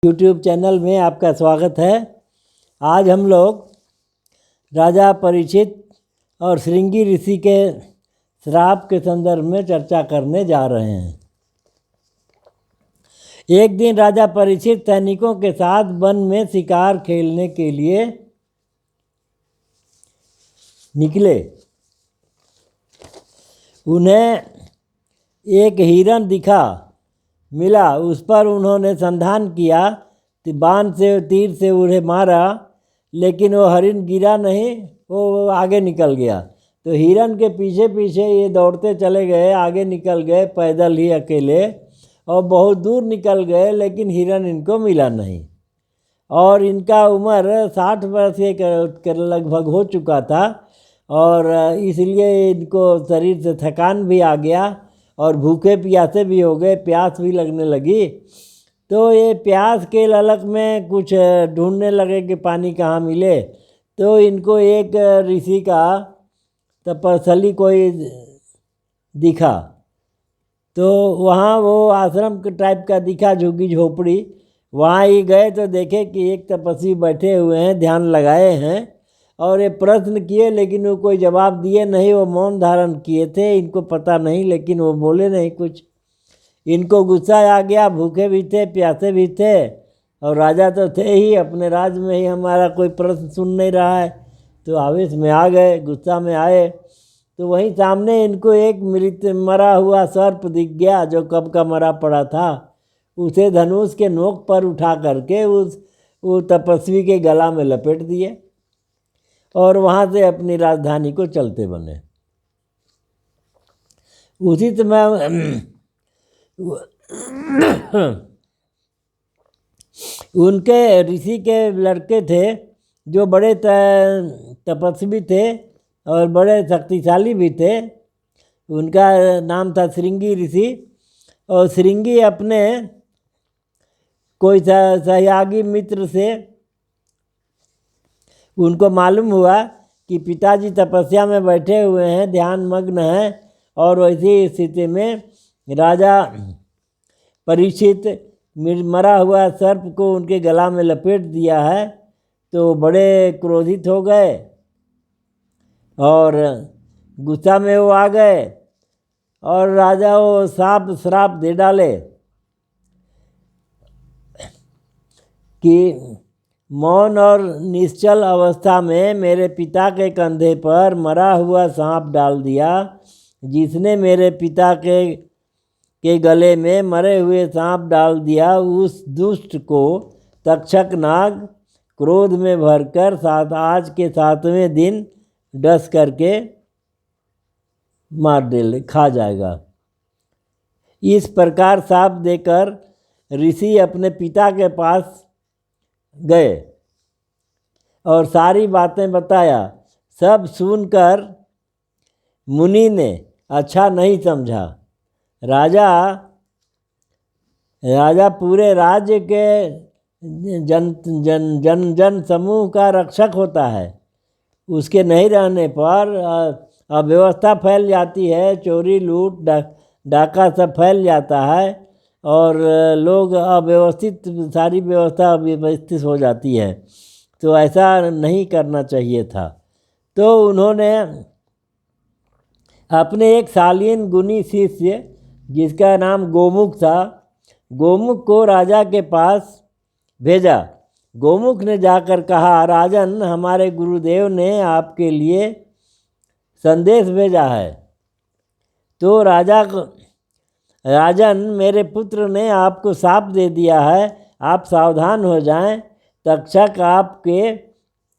YouTube channel में आपका स्वागत है। आज हम लोग राजा परीक्षित और श्रृंगी ऋषि के श्राप के संदर्भ में चर्चा करने जा रहे हैं। एक दिन राजा परीक्षित सैनिकों के साथ वन में शिकार खेलने के लिए निकले। उन्हें एक हिरण दिखा मिला। उस पर उन्होंने संधान किया, बाण से तीर से उन्हें मारा, लेकिन वो हरिण गिरा नहीं, वो आगे निकल गया। तो हिरण के पीछे पीछे ये दौड़ते चले गए, आगे निकल गए पैदल ही अकेले, और बहुत दूर निकल गए, लेकिन हिरण इनको मिला नहीं। और इनका उम्र 60 वर्ष के लगभग हो चुका था, और इसलिए इनको शरीर से थकान भी आ गया और भूखे प्यासे भी हो गए, प्यास भी लगने लगी। तो ये प्यास के ललक में कुछ ढूंढने लगे कि पानी कहाँ मिले। तो इनको एक ऋषि का तपस्थली कोई दिखा। तो वहाँ वो आश्रम के टाइप का दिखा, झुग्गी झोपड़ी। वहाँ ही गए तो देखे कि एक तपस्वी बैठे हुए हैं, ध्यान लगाए हैं, और ये प्रश्न किए, लेकिन वो कोई जवाब दिए नहीं। वो मौन धारण किए थे, इनको पता नहीं, लेकिन वो बोले नहीं कुछ। इनको गुस्सा आ गया, भूखे भी थे, प्यासे भी थे, और राजा तो थे ही, अपने राज्य में ही हमारा कोई प्रश्न सुन नहीं रहा है। तो आवेश में आ गए, गुस्सा में आए। तो वहीं सामने इनको एक मृत मरा हुआ सर्प दिख गया, जो कब का मरा पड़ा था। उसे धनुष के नोक पर उठा करके वो तपस्वी के गला में लपेट दिए, और वहाँ से अपनी राजधानी को चलते बने। उसी समय उनके ऋषि के लड़के थे, जो बड़े तपस्वी थे और बड़े शक्तिशाली भी थे। उनका नाम था श्रृंगी ऋषि। और श्रृंगी अपने कोई सहयागी मित्र से उनको मालूम हुआ कि पिताजी तपस्या में बैठे हुए हैं, ध्यान मग्न हैं, और वैसी स्थिति में राजा परीक्षित मरा हुआ सर्प को उनके गला में लपेट दिया है। तो बड़े क्रोधित हो गए और गुस्सा में वो आ गए, और राजा वो श्राप दे डाले कि मौन और निश्चल अवस्था में मेरे पिता के कंधे पर मरा हुआ सांप डाल दिया। जिसने मेरे पिता के गले में मरे हुए सांप डाल दिया, उस दुष्ट को तक्षक नाग क्रोध में भरकर आज के 7वें दिन डस करके खा जाएगा। इस प्रकार शाप देकर ऋषि अपने पिता के पास गए और सारी बातें बताया। सब सुनकर मुनि ने अच्छा नहीं समझा। राजा पूरे राज्य के जन समूह का रक्षक होता है। उसके नहीं रहने पर अव्यवस्था फैल जाती है, चोरी लूट डाका सब फैल जाता है, और लोग अव्यवस्थित, सारी व्यवस्था अव्यवस्थित हो जाती है। तो ऐसा नहीं करना चाहिए था। तो उन्होंने अपने एक शालीन गुणी शिष्य, जिसका नाम गोमुख था, गोमुख को राजा के पास भेजा। गोमुख ने जाकर कहा, राजन, हमारे गुरुदेव ने आपके लिए संदेश भेजा है। तो राजन, मेरे पुत्र ने आपको शाप दे दिया है, आप सावधान हो जाएं। तक्षक आपके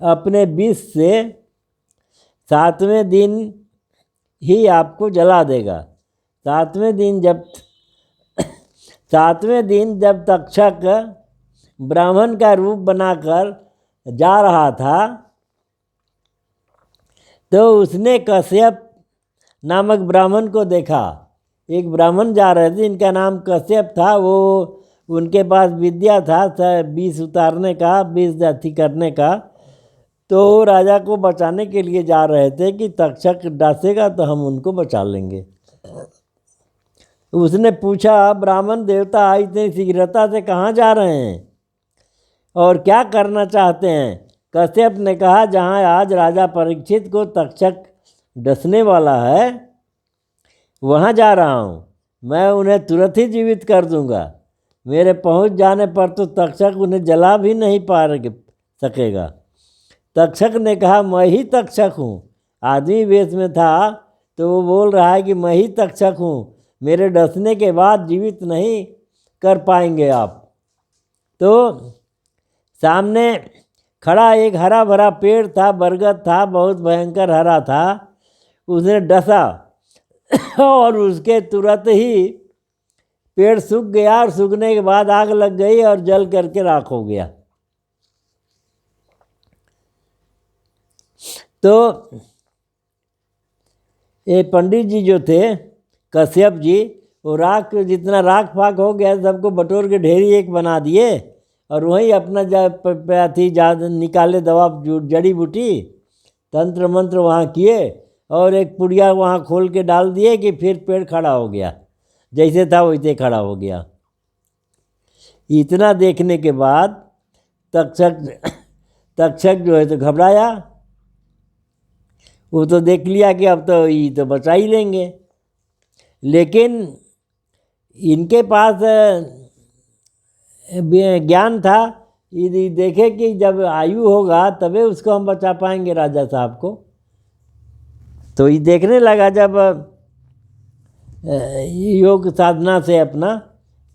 अपने विष से 7वें दिन ही आपको जला देगा। 7वें दिन जब तक्षक ब्राह्मण का रूप बनाकर जा रहा था, तो उसने कश्यप नामक ब्राह्मण को देखा। एक ब्राह्मण जा रहे थे, इनका नाम कश्यप था। वो उनके पास विद्या था विष उतारने का, विष जाति करने का। तो राजा को बचाने के लिए जा रहे थे कि तक्षक डांसेगा तो हम उनको बचा लेंगे। उसने पूछा, ब्राह्मण देवता इतनी शीघ्रता से कहाँ जा रहे हैं? और क्या करना चाहते हैं? कश्यप ने कहा, जहाँ आज राजा परीक्षित को तक्षक डसने वाला है, वहाँ जा रहा हूँ। मैं उन्हें तुरंत ही जीवित कर दूंगा। मेरे पहुँच जाने पर तो तक्षक उन्हें जला भी नहीं पा सकेगा। तक्षक ने कहा, मैं ही तक्षक हूँ। आदमी वेश में था तो वो बोल रहा है कि मैं ही तक्षक हूँ, मेरे डसने के बाद जीवित नहीं कर पाएंगे आप। तो सामने खड़ा एक हरा भरा पेड़ था, बरगद था, बहुत भयंकर हरा था। उसने डसा और उसके तुरंत ही पेड़ सूख गया, और सूखने के बाद आग लग गई और जल करके राख हो गया। तो ये पंडित जी जो थे, कश्यप जी, वो राख, जितना राख फाक हो गया सबको बटोर के ढेरी एक बना दिए, और वहीं अपना थी निकाले दवा जड़ी बूटी तंत्र मंत्र वहाँ किए, और एक पुड़िया वहाँ खोल के डाल दिए कि फिर पेड़ खड़ा हो गया, जैसे था वैसे खड़ा हो गया। इतना देखने के बाद तक्षक जो है तो घबराया। वो तो देख लिया कि अब तो ये तो बचा ही लेंगे, लेकिन इनके पास ज्ञान था, ये देखे कि जब आयु होगा तबे उसको हम बचा पाएंगे राजा साहब को। तो ये देखने लगा जब योग साधना से अपना,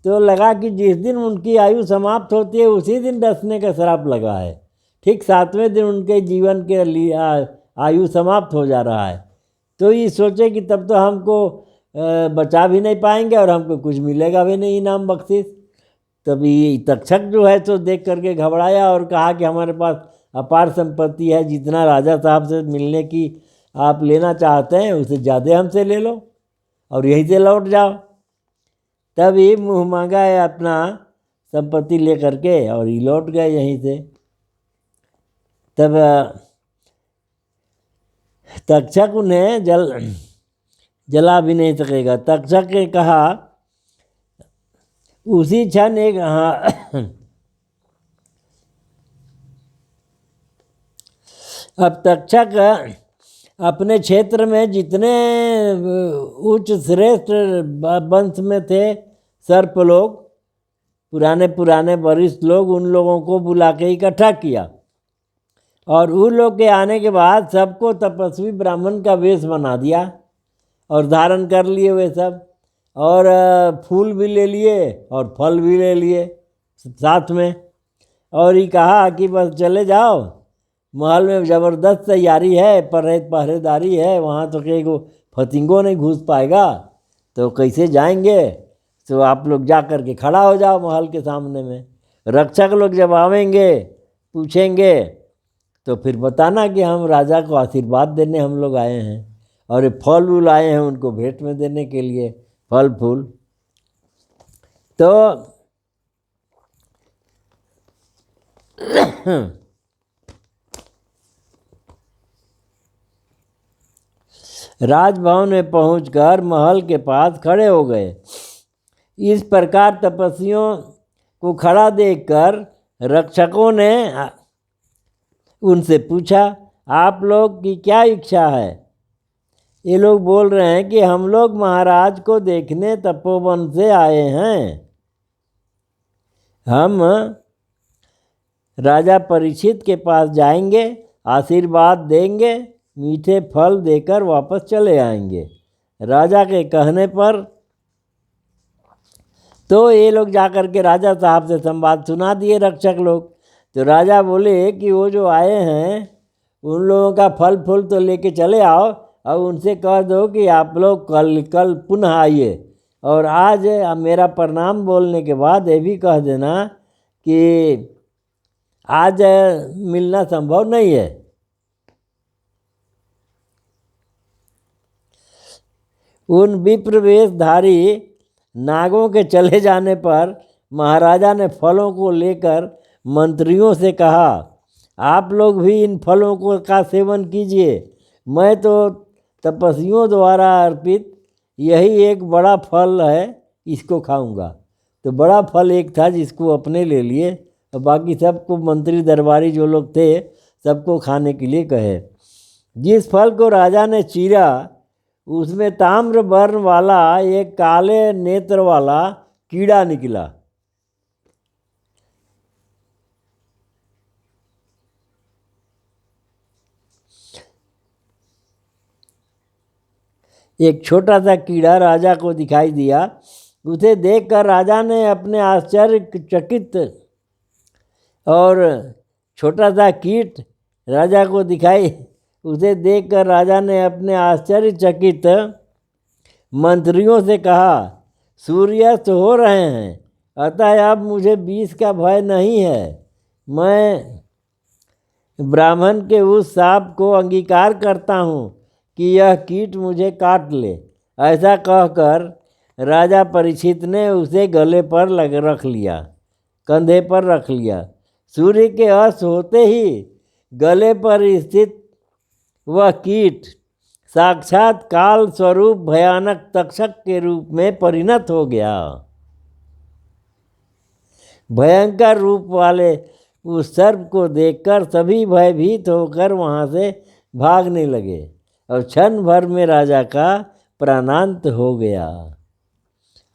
तो लगा कि जिस दिन उनकी आयु समाप्त होती है उसी दिन डसने का श्राप लगा है। ठीक 7वें दिन उनके जीवन के लिए आयु समाप्त हो जा रहा है। तो ये सोचे कि तब तो हमको बचा भी नहीं पाएंगे और हमको कुछ मिलेगा भी नहीं इनाम बख्शिश। तभी तक्षक जो है तो देख करके घबराया और कहा कि हमारे पास अपार संपत्ति है, जितना राजा साहब से मिलने की आप लेना चाहते हैं उससे ज़्यादा हमसे ले लो और यहीं से लौट जाओ। तब ये मुँह मांगा है अपना संपत्ति ले करके और ये लौट गए यहीं से। तब तक्षक उन्हें जला भी नहीं सकेगा। तक्षक ने कहा उसी क्षण एक अब तक्षक अपने क्षेत्र में जितने उच्च श्रेष्ठ वंश में थे सर्प लोग, पुराने वरिष्ठ लोग, उन लोगों को बुला के इकट्ठा किया और उन लोग के आने के बाद सबको तपस्वी ब्राह्मण का वेश बना दिया और धारण कर लिए वे सब, और फूल भी ले लिए और फल भी ले लिए साथ में, और ये कहा कि बस चले जाओ, महल में ज़बरदस्त तैयारी है, पहरेदारी है, वहाँ तो कहीं को फतिंगो नहीं घुस पाएगा, तो कैसे जाएंगे? तो आप लोग जा कर के खड़ा हो जाओ महल के सामने में। रक्षक लोग जब आवेंगे पूछेंगे तो फिर बताना कि हम राजा को आशीर्वाद देने हम लोग आए हैं और ये फल फूल आए हैं उनको भेंट में देने के लिए, फल फूल। तो राजभवन में पहुंचकर महल के पास खड़े हो गए। इस प्रकार तपस्वियों को खड़ा देखकर रक्षकों ने उनसे पूछा, आप लोग की क्या इच्छा है? ये लोग बोल रहे हैं कि हम लोग महाराज को देखने तपोवन से आए हैं, हम राजा परीक्षित के पास जाएंगे, आशीर्वाद देंगे, मीठे फल देकर वापस चले आएंगे। राजा के कहने पर तो ये लोग जाकर के राजा साहब से संवाद सुना दिए रक्षक लोग। तो राजा बोले कि वो जो आए हैं उन लोगों का फल फूल तो लेके चले आओ और उनसे कह दो कि आप लोग कल पुनः आइए, और आज मेरा प्रणाम बोलने के बाद ये भी कह देना कि आज मिलना संभव नहीं है। उन विप्रवेशधारी नागों के चले जाने पर महाराजा ने फलों को लेकर मंत्रियों से कहा, आप लोग भी इन फलों को का सेवन कीजिए, मैं तो तपस्वियों द्वारा अर्पित यही एक बड़ा फल है, इसको खाऊंगा। तो बड़ा फल एक था जिसको अपने ले लिए और बाकी सबको मंत्री दरबारी जो लोग थे सबको खाने के लिए कहे। जिस फल को राजा ने चीरा उसमें ताम्र वर्ण वाला एक काले नेत्र वाला कीड़ा निकला। एक छोटा सा कीड़ा राजा को दिखाई दिया। उसे देखकर राजा ने अपने आश्चर्यचकित और छोटा सा कीट राजा को दिखाई उसे देखकर राजा ने अपने आश्चर्यचकित मंत्रियों से कहा, सूर्यास्त हो रहे हैं, अतः अब मुझे विष का भय नहीं है। मैं ब्राह्मण के उस शाप को अंगीकार करता हूँ कि यह कीट मुझे काट ले। ऐसा कहकर राजा परीक्षित ने उसे गले पर रख लिया, कंधे पर रख लिया। सूर्य के अस्त होते ही गले पर स्थित वह कीट साक्षात काल स्वरूप भयानक तक्षक के रूप में परिणत हो गया। भयंकर रूप वाले उस सर्प को देखकर सभी भयभीत होकर वहाँ से भागने लगे और क्षण भर में राजा का प्राणांत हो गया।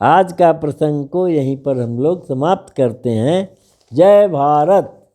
आज का प्रसंग को यहीं पर हम लोग समाप्त करते हैं। जय भारत।